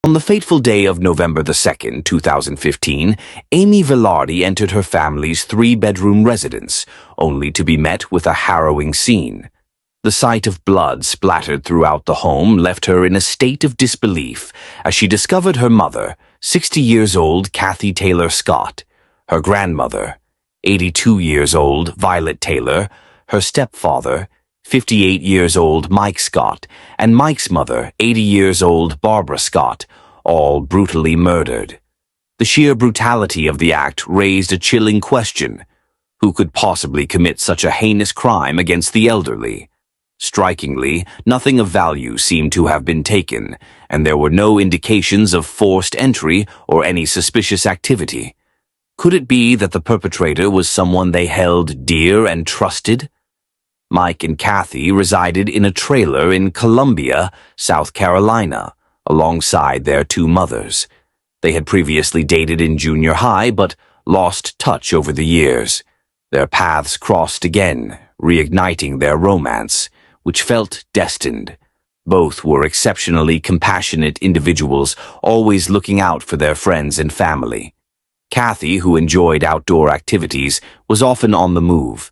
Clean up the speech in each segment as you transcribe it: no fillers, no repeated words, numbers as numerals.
On the fateful day of November the 2nd, 2015, Amy Velarde entered her family's three-bedroom residence, only to be met with a harrowing scene. The sight of blood splattered throughout the home left her in a state of disbelief as she discovered her mother, 60 years old Kathy Taylor Scott, her grandmother, 82 years old Violet Taylor, her stepfather, 58 years old Mike Scott, and Mike's mother, 80 years old Barbara Scott, all brutally murdered. The sheer brutality of the act raised a chilling question. Who could possibly commit such a heinous crime against the elderly? Strikingly, nothing of value seemed to have been taken, and there were no indications of forced entry or any suspicious activity. Could it be that the perpetrator was someone they held dear and trusted? Mike and Kathy resided in a trailer in Columbia, South Carolina, alongside their two mothers. They had previously dated in junior high, but lost touch over the years. Their paths crossed again, reigniting their romance, which felt destined. Both were exceptionally compassionate individuals, always looking out for their friends and family. Kathy, who enjoyed outdoor activities, was often on the move.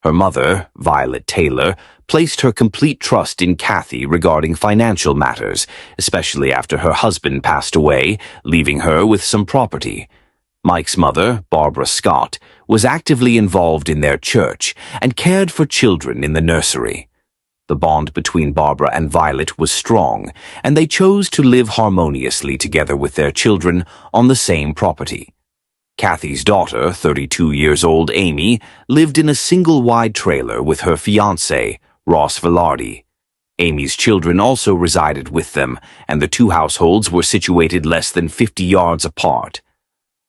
Her mother, Violet Taylor, placed her complete trust in Kathy regarding financial matters, especially after her husband passed away, leaving her with some property. Mike's mother, Barbara Scott, was actively involved in their church and cared for children in the nursery. The bond between Barbara and Violet was strong, and they chose to live harmoniously together with their children on the same property. Kathy's daughter, 32 years old Amy, lived in a single-wide trailer with her fiancé, Ross Velarde. Amy's children also resided with them, and the two households were situated less than 50 yards apart.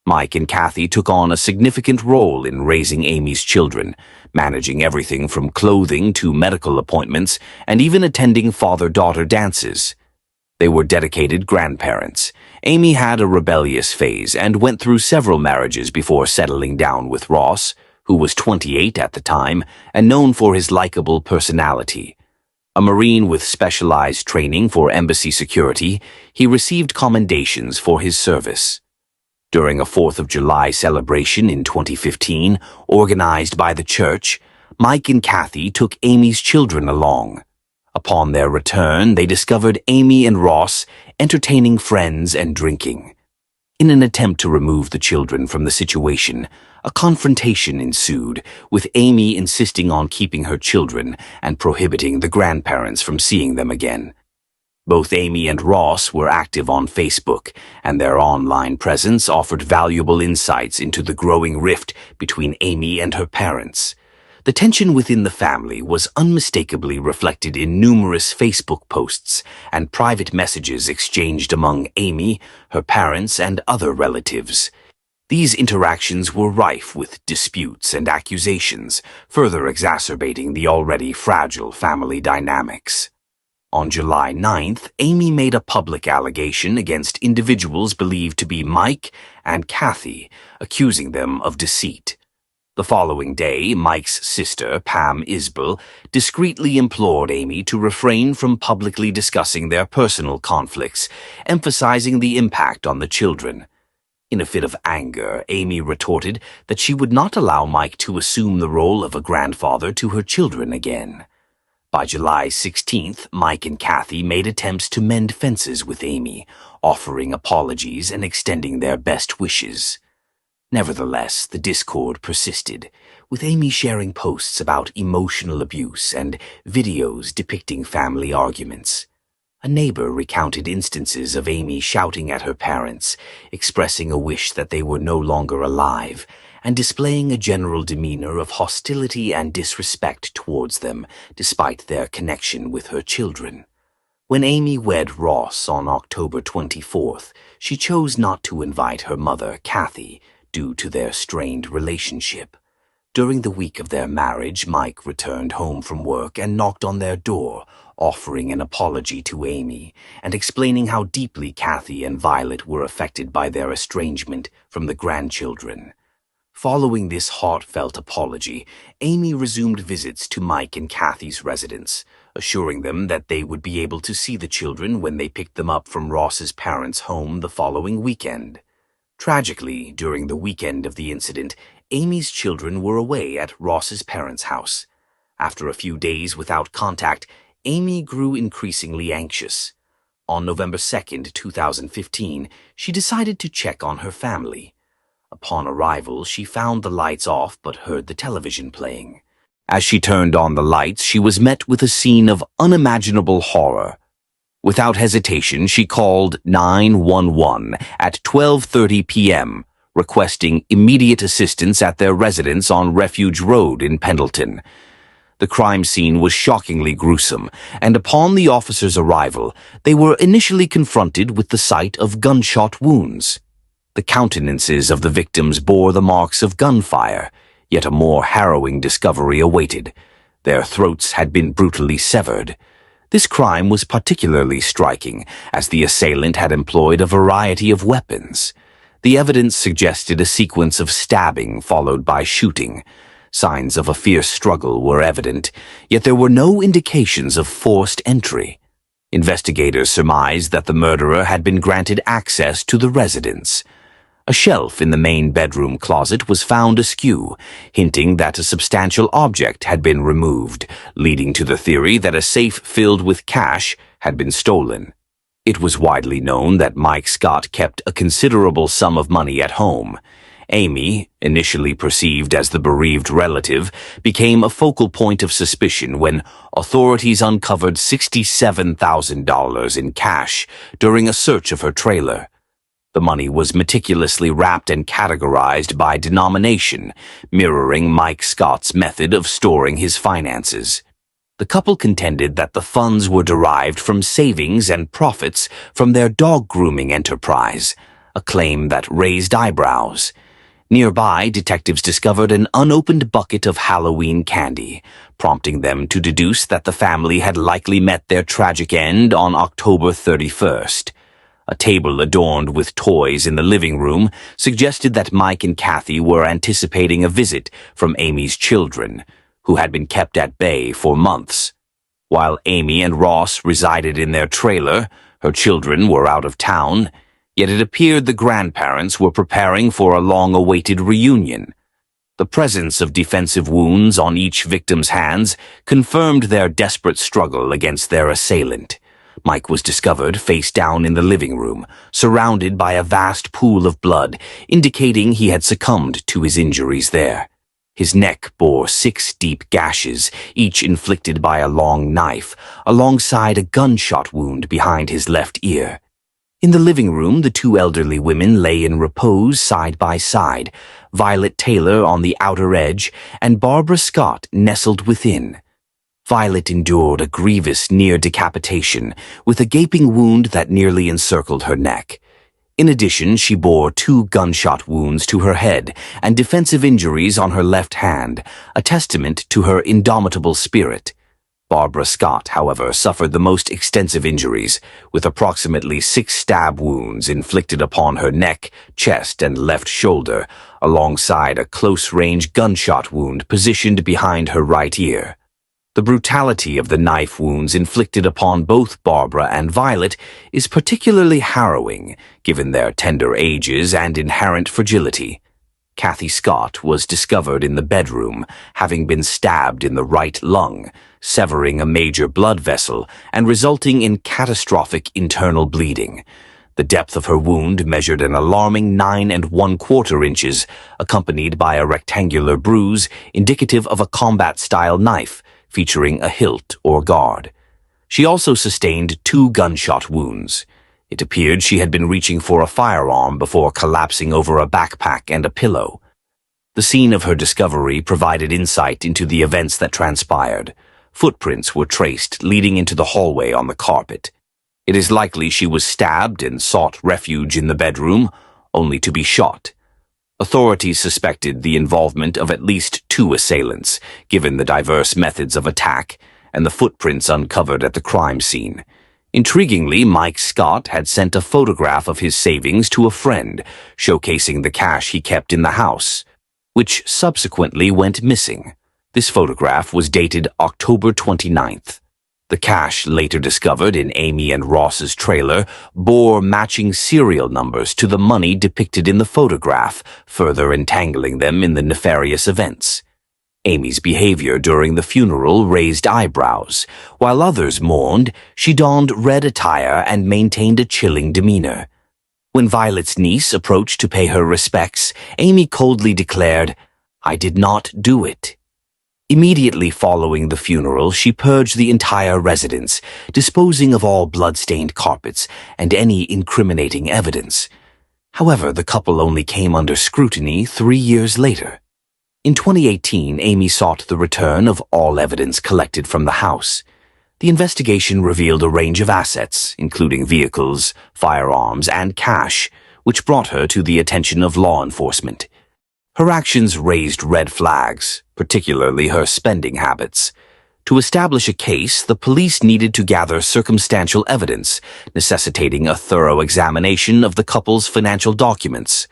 Mike and Kathy took on a significant role in raising Amy's children, managing everything from clothing to medical appointments, and even attending father-daughter dances. They were dedicated grandparents. Amy had a rebellious phase and went through several marriages before settling down with Ross, who was 28 at the time and known for his likable personality. A Marine with specialized training for embassy security, he received commendations for his service. During a 4th of July celebration in 2015, organized by the church, Mike and Kathy took Amy's children along. Upon their return, they discovered Amy and Ross entertaining friends and drinking. In an attempt to remove the children from the situation, a confrontation ensued, with Amy insisting on keeping her children and prohibiting the grandparents from seeing them again. Both Amy and Ross were active on Facebook, and their online presence offered valuable insights into the growing rift between Amy and her parents. The tension within the family was unmistakably reflected in numerous Facebook posts and private messages exchanged among Amy, her parents, and other relatives. These interactions were rife with disputes and accusations, further exacerbating the already fragile family dynamics. On July 9th, Amy made a public allegation against individuals believed to be Mike and Kathy, accusing them of deceit. The following day, Mike's sister, Pam Isbell, discreetly implored Amy to refrain from publicly discussing their personal conflicts, emphasizing the impact on the children. In a fit of anger, Amy retorted that she would not allow Mike to assume the role of a grandfather to her children again. By July 16th, Mike and Kathy made attempts to mend fences with Amy, offering apologies and extending their best wishes. Nevertheless, the discord persisted, with Amy sharing posts about emotional abuse and videos depicting family arguments. A neighbor recounted instances of Amy shouting at her parents, expressing a wish that they were no longer alive, and displaying a general demeanor of hostility and disrespect towards them, despite their connection with her children. When Amy wed Ross on October 24th, she chose not to invite her mother, Kathy, due to their strained relationship. During the week of their marriage, Mike returned home from work and knocked on their door, offering an apology to Amy and explaining how deeply Kathy and Violet were affected by their estrangement from the grandchildren. Following this heartfelt apology, Amy resumed visits to Mike and Kathy's residence, assuring them that they would be able to see the children when they picked them up from Ross's parents' home the following weekend. Tragically, during the weekend of the incident, Amy's children were away at Ross's parents' house. After a few days without contact, Amy grew increasingly anxious. On November 2nd, 2015, she decided to check on her family. Upon arrival, she found the lights off but heard the television playing. As she turned on the lights, she was met with a scene of unimaginable horror. Without hesitation, she called 911 at 12:30 p.m., requesting immediate assistance at their residence on Refuge Road in Pendleton. The crime scene was shockingly gruesome, and upon the officers' arrival, they were initially confronted with the sight of gunshot wounds. The countenances of the victims bore the marks of gunfire, yet a more harrowing discovery awaited. Their throats had been brutally severed. This crime was particularly striking, as the assailant had employed a variety of weapons. The evidence suggested a sequence of stabbing followed by shooting. Signs of a fierce struggle were evident, yet there were no indications of forced entry. Investigators surmised that the murderer had been granted access to the residence. A shelf in the main bedroom closet was found askew, hinting that a substantial object had been removed, leading to the theory that a safe filled with cash had been stolen. It was widely known that Mike Scott kept a considerable sum of money at home. Amy, initially perceived as the bereaved relative, became a focal point of suspicion when authorities uncovered $67,000 in cash during a search of her trailer. The money was meticulously wrapped and categorized by denomination, mirroring Mike Scott's method of storing his finances. The couple contended that the funds were derived from savings and profits from their dog grooming enterprise, a claim that raised eyebrows. Nearby, detectives discovered an unopened bucket of Halloween candy, prompting them to deduce that the family had likely met their tragic end on October 31st. A table adorned with toys in the living room suggested that Mike and Kathy were anticipating a visit from Amy's children, who had been kept at bay for months. While Amy and Ross resided in their trailer, her children were out of town, yet it appeared the grandparents were preparing for a long-awaited reunion. The presence of defensive wounds on each victim's hands confirmed their desperate struggle against their assailant. Mike was discovered face down in the living room, surrounded by a vast pool of blood, indicating he had succumbed to his injuries there. His neck bore 6 deep gashes, each inflicted by a long knife, alongside a gunshot wound behind his left ear. In the living room, the 2 elderly women lay in repose side by side, Violet Taylor on the outer edge and Barbara Scott nestled within. Violet endured a grievous near decapitation, with a gaping wound that nearly encircled her neck. In addition, she bore 2 gunshot wounds to her head and defensive injuries on her left hand, a testament to her indomitable spirit. Barbara Scott, however, suffered the most extensive injuries, with approximately 6 stab wounds inflicted upon her neck, chest, and left shoulder, alongside a close-range gunshot wound positioned behind her right ear. The brutality of the knife wounds inflicted upon both Barbara and Violet is particularly harrowing, given their tender ages and inherent fragility. Kathy Scott was discovered in the bedroom, having been stabbed in the right lung, severing a major blood vessel and resulting in catastrophic internal bleeding. The depth of her wound measured an alarming 9 1/4 inches, accompanied by a rectangular bruise indicative of a combat-style knife, featuring a hilt or guard. She also sustained 2 gunshot wounds. It appeared she had been reaching for a firearm before collapsing over a backpack and a pillow. The scene of her discovery provided insight into the events that transpired. Footprints were traced leading into the hallway on the carpet. It is likely she was stabbed and sought refuge in the bedroom, only to be shot. Authorities suspected the involvement of at least 2 assailants, given the diverse methods of attack and the footprints uncovered at the crime scene. Intriguingly, Mike Scott had sent a photograph of his savings to a friend, showcasing the cash he kept in the house, which subsequently went missing. This photograph was dated October 29th. The The cash, later discovered in Amy and Ross's trailer, bore matching serial numbers to the money depicted in the photograph, further entangling them in the nefarious events. Amy's behavior during the funeral raised eyebrows. While others mourned, she donned red attire and maintained a chilling demeanor. When Violet's niece approached to pay her respects, Amy coldly declared, "I did not do it." Immediately following the funeral, she purged the entire residence, disposing of all blood-stained carpets and any incriminating evidence. However, the couple only came under scrutiny 3 years later. In 2018, Amy sought the return of all evidence collected from the house. The investigation revealed a range of assets, including vehicles, firearms, and cash, which brought her to the attention of law enforcement. Her actions raised red flags, particularly her spending habits. To establish a case, the police needed to gather circumstantial evidence, necessitating a thorough examination of the couple's financial documents.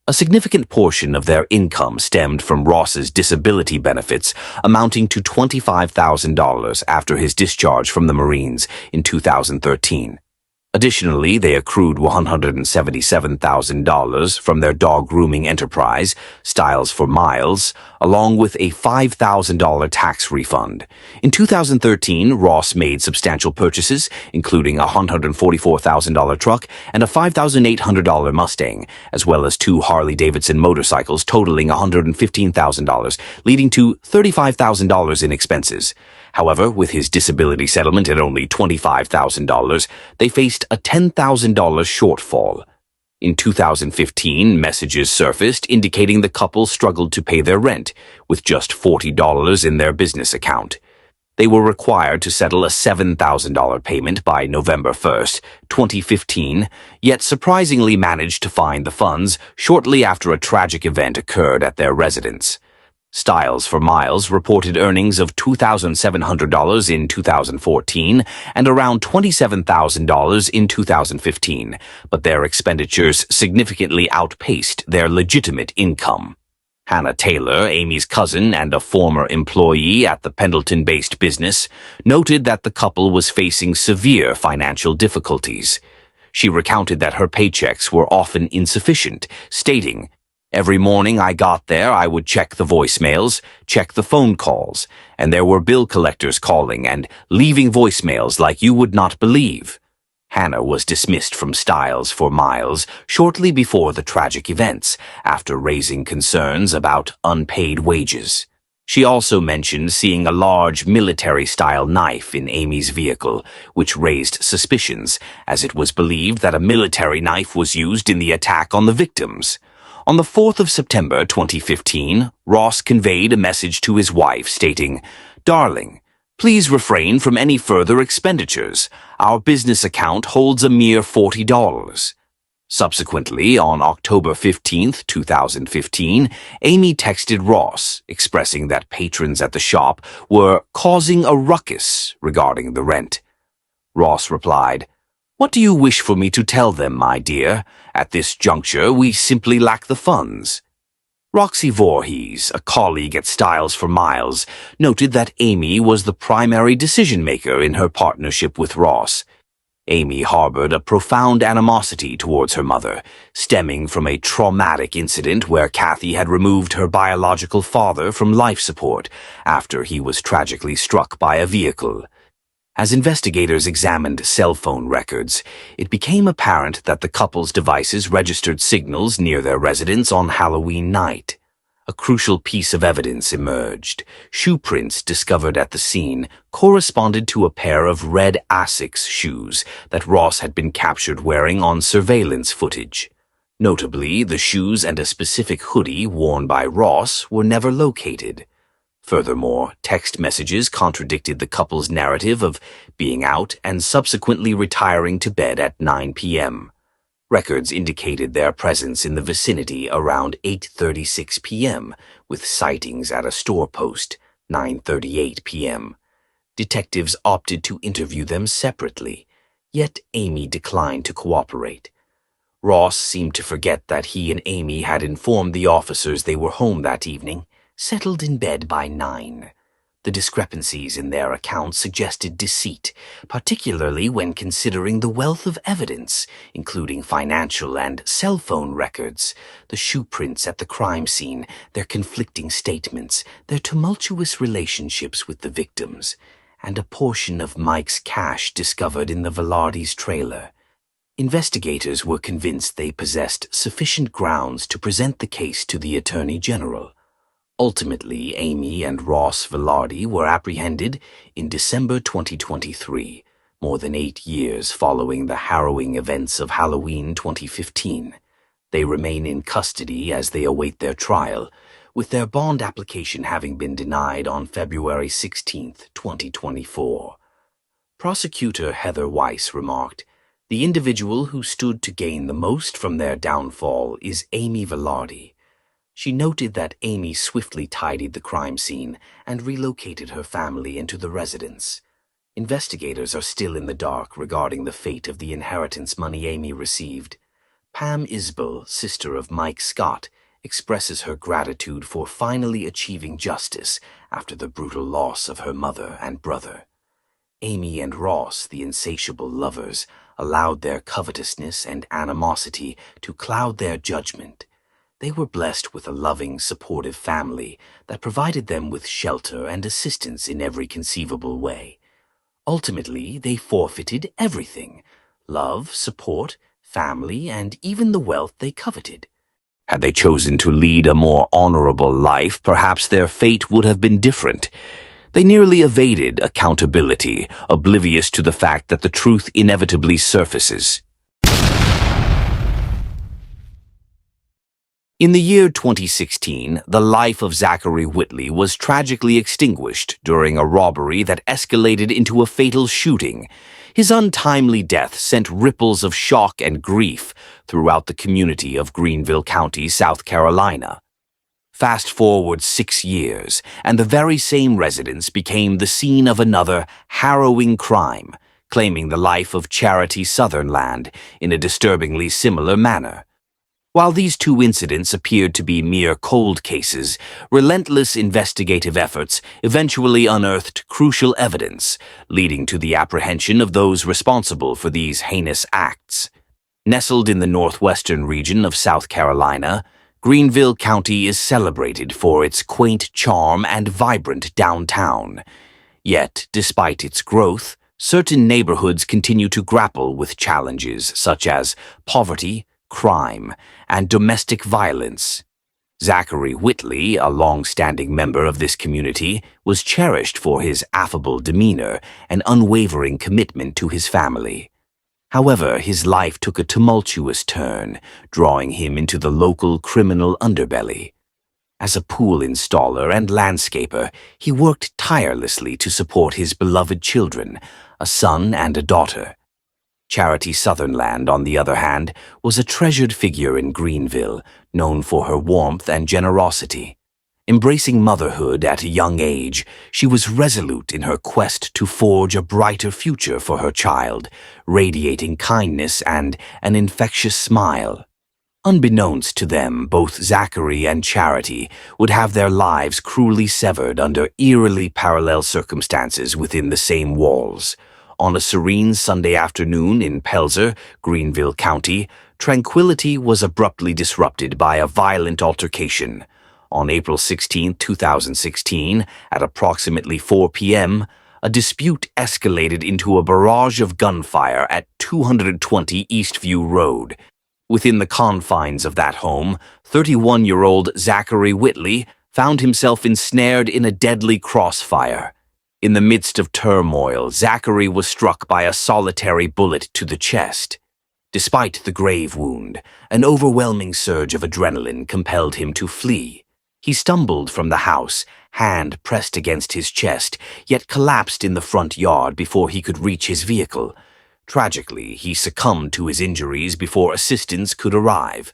A significant portion of their income stemmed from Ross's disability benefits, amounting to $25,000 after his discharge from the Marines in 2013. Additionally, they accrued $177,000 from their dog grooming enterprise, Styles for Miles, along with a $5,000 tax refund. In 2013, Ross made substantial purchases, including a $144,000 truck and a $5,800 Mustang, as well as 2 Harley-Davidson motorcycles totaling $115,000, leading to $35,000 in expenses. However, with his disability settlement at only $25,000, they faced a $10,000 shortfall. In 2015, messages surfaced indicating the couple struggled to pay their rent, with just $40 in their business account. They were required to settle a $7,000 payment by November 1st, 2015, yet surprisingly managed to find the funds shortly after a tragic event occurred at their residence. Styles for Miles reported earnings of $2,700 in 2014 and around $27,000 in 2015, but their expenditures significantly outpaced their legitimate income. Hannah Taylor, Amy's cousin and a former employee at the Pendleton-based business, noted that the couple was facing severe financial difficulties. She recounted that her paychecks were often insufficient, stating, "Every morning I got there, I would check the voicemails, check the phone calls, and there were bill collectors calling and leaving voicemails like you would not believe." Hannah was dismissed from Styles for Miles shortly before the tragic events, after raising concerns about unpaid wages. She also mentioned seeing a large military-style knife in Amy's vehicle, which raised suspicions, as it was believed that a military knife was used in the attack on the victims. On the 4th of September 2015, Ross conveyed a message to his wife stating, "Darling, please refrain from any further expenditures. Our business account holds a mere $40. Subsequently, on October 15, 2015, Amy texted Ross, expressing that patrons at the shop were causing a ruckus regarding the rent. Ross replied, "What do you wish for me to tell them, my dear? At this juncture, we simply lack the funds." Roxy Voorhees, a colleague at Styles for Miles, noted that Amy was the primary decision-maker in her partnership with Ross. Amy harbored a profound animosity towards her mother, stemming from a traumatic incident where Kathy had removed her biological father from life support after he was tragically struck by a vehicle. As investigators examined cell phone records, it became apparent that the couple's devices registered signals near their residence on Halloween night. A crucial piece of evidence emerged. Shoe prints discovered at the scene corresponded to a pair of red Asics shoes that Ross had been captured wearing on surveillance footage. Notably, the shoes and a specific hoodie worn by Ross were never located. Furthermore, text messages contradicted the couple's narrative of being out and subsequently retiring to bed at 9 p.m. Records indicated their presence in the vicinity around 8:36 p.m., with sightings at a store post, 9:38 p.m. Detectives opted to interview them separately, yet Amy declined to cooperate. Ross seemed to forget that he and Amy had informed the officers they were home that evening, settled in bed by 9. The discrepancies in their accounts suggested deceit, particularly when considering the wealth of evidence, including financial and cell phone records, the shoe prints at the crime scene, their conflicting statements, their tumultuous relationships with the victims, and a portion of Mike's cash discovered in the Vardis trailer. Investigators were convinced they possessed sufficient grounds to present the case to the Attorney General. Ultimately, Amy and Ross Velarde were apprehended in December 2023, more than 8 years following the harrowing events of Halloween 2015. They remain in custody as they await their trial, with their bond application having been denied on February 16, 2024. Prosecutor Heather Weiss remarked, "The individual who stood to gain the most from their downfall is Amy Velarde." She noted that Amy swiftly tidied the crime scene and relocated her family into the residence. Investigators are still in the dark regarding the fate of the inheritance money Amy received. Pam Isbell, sister of Mike Scott, expresses her gratitude for finally achieving justice after the brutal loss of her mother and brother. Amy and Ross, the insatiable lovers, allowed their covetousness and animosity to cloud their judgment. They were blessed with a loving, supportive family that provided them with shelter and assistance in every conceivable way. Ultimately, they forfeited everything: love, support, family, and even the wealth they coveted. Had they chosen to lead a more honorable life, perhaps their fate would have been different. They nearly evaded accountability, oblivious to the fact that the truth inevitably surfaces. In the year 2016, the life of Zachary Whitley was tragically extinguished during a robbery that escalated into a fatal shooting. His untimely death sent ripples of shock and grief throughout the community of Greenville County, South Carolina. Fast forward 6 years, and the very same residence became the scene of another harrowing crime, claiming the life of Charity Sutherland in a disturbingly similar manner. While these two incidents appeared to be mere cold cases, relentless investigative efforts eventually unearthed crucial evidence, leading to the apprehension of those responsible for these heinous acts. Nestled in the northwestern region of South Carolina, Greenville County is celebrated for its quaint charm and vibrant downtown. Yet, despite its growth, certain neighborhoods continue to grapple with challenges such as poverty, crime, and domestic violence. Zachary Whitley, a long-standing member of this community, was cherished for his affable demeanor and unwavering commitment to his family. However, his life took a tumultuous turn, drawing him into the local criminal underbelly. As a pool installer and landscaper, he worked tirelessly to support his beloved children, a son and a daughter. Charity Sutherland, on the other hand, was a treasured figure in Greenville, known for her warmth and generosity. Embracing motherhood at a young age, she was resolute in her quest to forge a brighter future for her child, radiating kindness and an infectious smile. Unbeknownst to them, both Zachary and Charity would have their lives cruelly severed under eerily parallel circumstances within the same walls. On a serene Sunday afternoon in Pelzer, Greenville County, tranquility was abruptly disrupted by a violent altercation. On April 16, 2016, at approximately 4 p.m., a dispute escalated into a barrage of gunfire at 220 Eastview Road. Within the confines of that home, 31-year-old Zachary Whitley found himself ensnared in a deadly crossfire. In the midst of turmoil, Zachary was struck by a solitary bullet to the chest. Despite the grave wound, an overwhelming surge of adrenaline compelled him to flee. He stumbled from the house, hand pressed against his chest, yet collapsed in the front yard before he could reach his vehicle. Tragically, he succumbed to his injuries before assistance could arrive.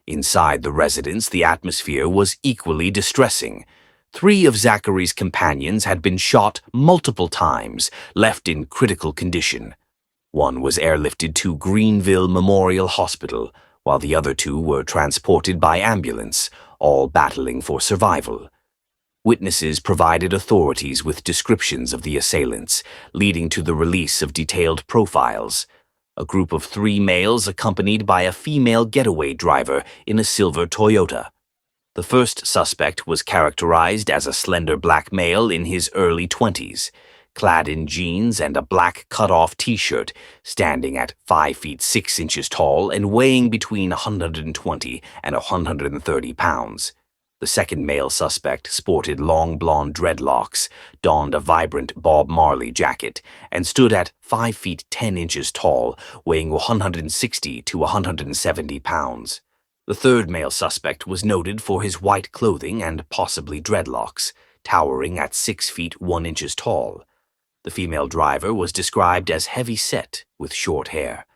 Inside the residence, the atmosphere was equally distressing. 3 of Zachary's companions had been shot multiple times, left in critical condition. One was airlifted to Greenville Memorial Hospital, while the other 2 were transported by ambulance, all battling for survival. Witnesses provided authorities with descriptions of the assailants, leading to the release of detailed profiles. A group of 3 males accompanied by a female getaway driver in a silver Toyota. The first suspect was characterized as a slender black male in his early 20s, clad in jeans and a black cut-off t-shirt, standing at 5 feet 6 inches tall and weighing between 120 and 130 pounds. The second male suspect sported long blonde dreadlocks, donned a vibrant Bob Marley jacket, and stood at 5 feet 10 inches tall, weighing 160 to 170 pounds. The third male suspect was noted for his white clothing and possibly dreadlocks, towering at 6 feet 1 inches tall. The female driver was described as heavy-set with short hair.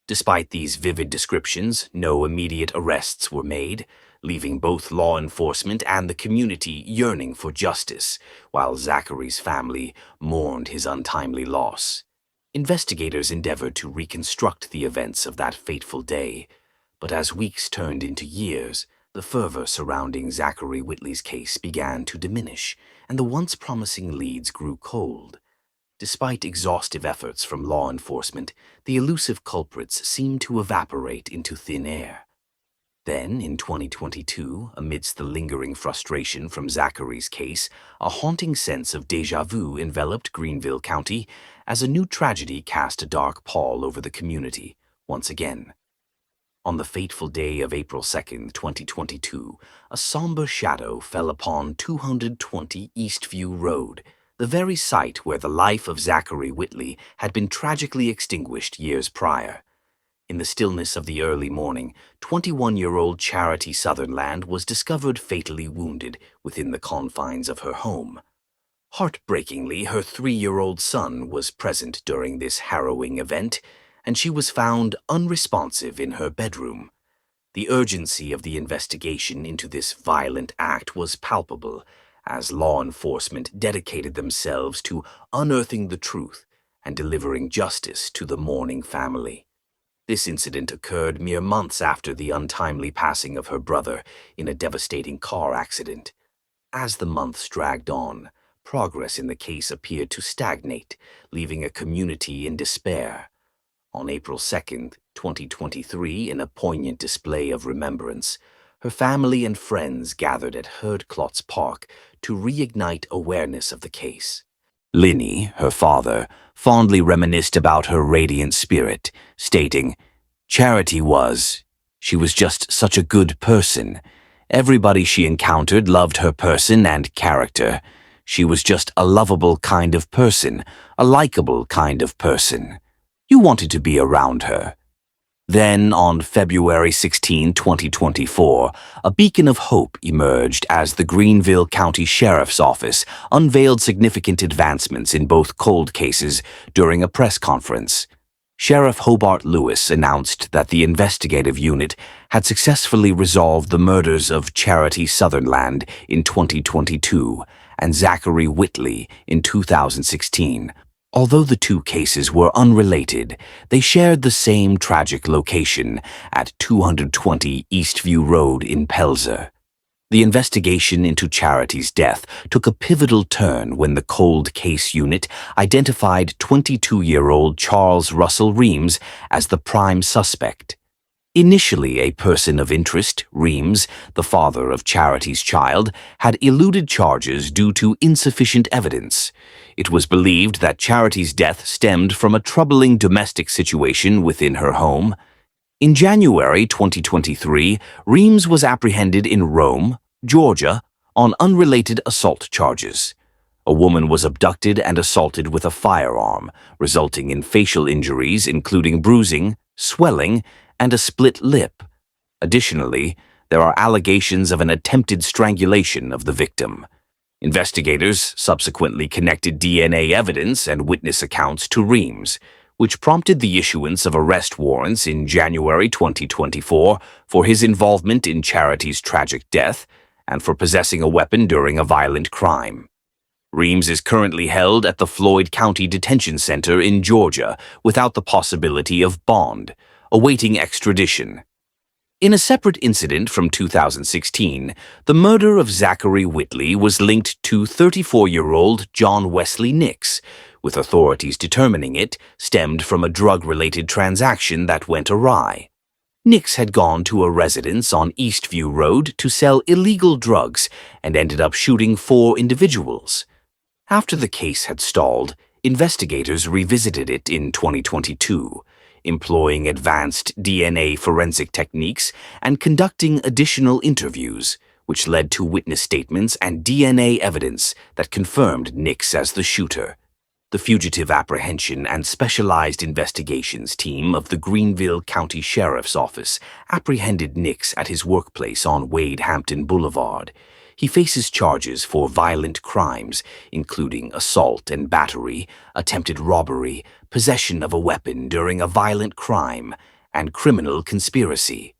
Despite these vivid descriptions, no immediate arrests were made, leaving both law enforcement and the community yearning for justice, while Zachary's family mourned his untimely loss. Investigators endeavored to reconstruct the events of that fateful day, but as weeks turned into years, the fervor surrounding Zachary Whitley's case began to diminish, and the once promising leads grew cold. Despite exhaustive efforts from law enforcement, the elusive culprits seemed to evaporate into thin air. Then, in 2022, amidst the lingering frustration from Zachary's case, a haunting sense of déjà vu enveloped Greenville County as a new tragedy cast a dark pall over the community once again. On the fateful day of April 2nd, 2022, a somber shadow fell upon 220 Eastview Road, the very site where the life of Zachary Whitley had been tragically extinguished years prior. In the stillness of the early morning, 21-year-old Charity Sutherland was discovered fatally wounded within the confines of her home. Heartbreakingly, her 3-year-old son was present during this harrowing event, and she was found unresponsive in her bedroom. The urgency of the investigation into this violent act was palpable, as law enforcement dedicated themselves to unearthing the truth and delivering justice to the mourning family. This incident occurred mere months after the untimely passing of her brother in a devastating car accident. As the months dragged on, progress in the case appeared to stagnate, leaving a community in despair. On April 2nd, 2023, in a poignant display of remembrance, her family and friends gathered at Herdklotz Park to reignite awareness of the case. Linny, her father, fondly reminisced about her radiant spirit, stating, "Charity she was just such a good person. Everybody she encountered loved her person and character. She was just a lovable kind of person, a likable kind of person. You wanted to be around her." Then, on February 16, 2024, a beacon of hope emerged as the Greenville County Sheriff's Office unveiled significant advancements in both cold cases during a press conference. Sheriff Hobart Lewis announced that the investigative unit had successfully resolved the murders of Charity Sutherland in 2022 and Zachary Whitley in 2016. Although the two cases were unrelated, they shared the same tragic location at 220 Eastview Road in Pelzer. The investigation into Charity's death took a pivotal turn when the cold case unit identified 22-year-old Charles Russell Reams as the prime suspect. Initially a person of interest, Reams, the father of Charity's child, had eluded charges due to insufficient evidence. It was believed that Charity's death stemmed from a troubling domestic situation within her home. In January 2023, Reams was apprehended in Rome, Georgia, on unrelated assault charges. A woman was abducted and assaulted with a firearm, resulting in facial injuries including bruising, swelling, and a split lip. Additionally, there are allegations of an attempted strangulation of the victim. Investigators subsequently connected DNA evidence and witness accounts to Reams, which prompted the issuance of arrest warrants in January 2024 for his involvement in Charity's tragic death and for possessing a weapon during a violent crime. Reams is currently held at the Floyd County Detention Center in Georgia without the possibility of bond, awaiting extradition. In a separate incident from 2016, the murder of Zachary Whitley was linked to 34-year-old John Wesley Nix, with authorities determining it stemmed from a drug-related transaction that went awry. Nix had gone to a residence on Eastview Road to sell illegal drugs and ended up shooting 4 individuals. After the case had stalled, investigators revisited it in 2022, employing advanced DNA forensic techniques and conducting additional interviews, which led to witness statements and DNA evidence that confirmed Nix as the shooter. The Fugitive Apprehension and Specialized Investigations team of the Greenville County Sheriff's Office apprehended Nix at his workplace on Wade Hampton Boulevard. He faces charges for violent crimes, including assault and battery, attempted robbery, possession of a weapon during a violent crime, and criminal conspiracy.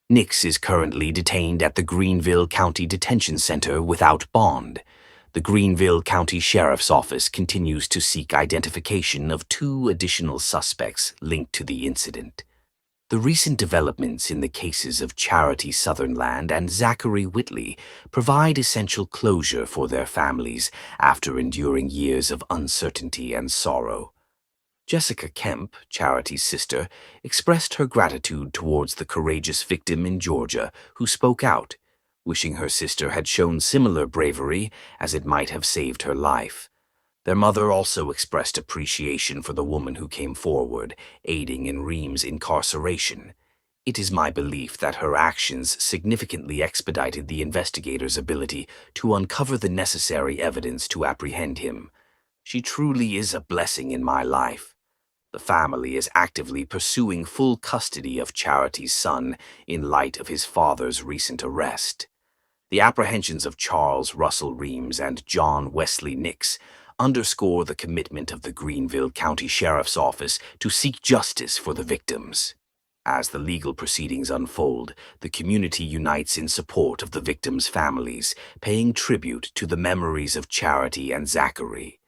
Nix is currently detained at the Greenville County Detention Center without bond. The Greenville County Sheriff's Office continues to seek identification of 2 additional suspects linked to the incident. The recent developments in the cases of Charity Sutherland and Zachary Whitley provide essential closure for their families after enduring years of uncertainty and sorrow. Jessica Kemp, Charity's sister, expressed her gratitude towards the courageous victim in Georgia who spoke out, wishing her sister had shown similar bravery as it might have saved her life. Their mother also expressed appreciation for the woman who came forward, aiding in Ream's incarceration. It is my belief that her actions significantly expedited the investigators' ability to uncover the necessary evidence to apprehend him. She truly is a blessing in my life. The family is actively pursuing full custody of Charity's son in light of his father's recent arrest. The apprehensions of Charles Russell Reams and John Wesley Nix underscore the commitment of the Greenville County Sheriff's Office to seek justice for the victims. As the legal proceedings unfold, the community unites in support of the victims' families, paying tribute to the memories of Charity and Zachary.